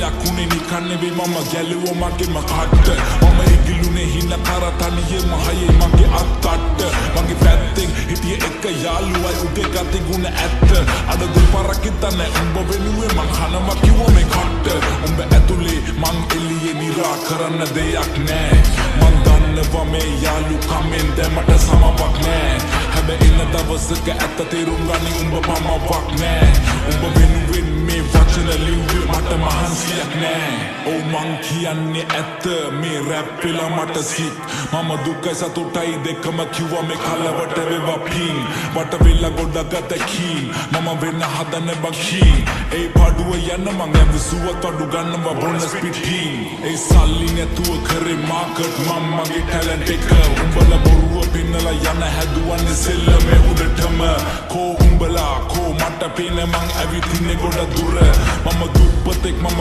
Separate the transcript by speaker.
Speaker 1: දෙයක් උනේ නිකන් නෙවෙයි මම ගැලුවා මගේම කට්ට මම ඉගිලුනේ හින කරතනියේ මහයේ මගේ අත්තට්ට මගේ පැත්තෙන් හිටියේ එක යාළුවයි උගේ ගති ගුණ ඇත්ත අඩගු පරක් හිතන්නේ උඹ වෙනුවේ මං කනවා කිව්වා මේ කට්ට උඹ ඇතුලේ මං එළියේ නිරා කරන්න දෙයක් නෑ මං දන්නවා මේ යාළුකමෙන් දැමට සමවක් නෑ හැබැයි ඉන්න දවසක ඇත්ත තේරුම් ගනි උඹ පමවක් නෑ උඹ වෙනුවෙන් මේ වචන ලිව්වේ මට මහන්සියක් නෑ ඔව් මං කියන්නේ ඇත්ත මේ රැප් වෙලා මට සිත් මම දුකයි සතුටයි දෙකම කිව්වා මේ කලවට වේවා පින් වට වෙලා ගොඩක් ගත කීන් මම වෙන්න හදන බක්ෂීන් ඒ පාඩුව යන්න මං ඇවිසුවත් අඩු ගන්නවා බොනස් පිටින් ඒ සල්ලි නැතුව කරේ මාකට් මම මගේ ටැලන්ට් එක උඹලා බොරුව පින්නලා යන හැදුවන්නේ සෙල්ලමේ උඩටම කෝ උඹලා කෝ මට පේන මං ඇවිත් ඉන්නේ ගොඩ දුර මම දුප්පතෙක් මම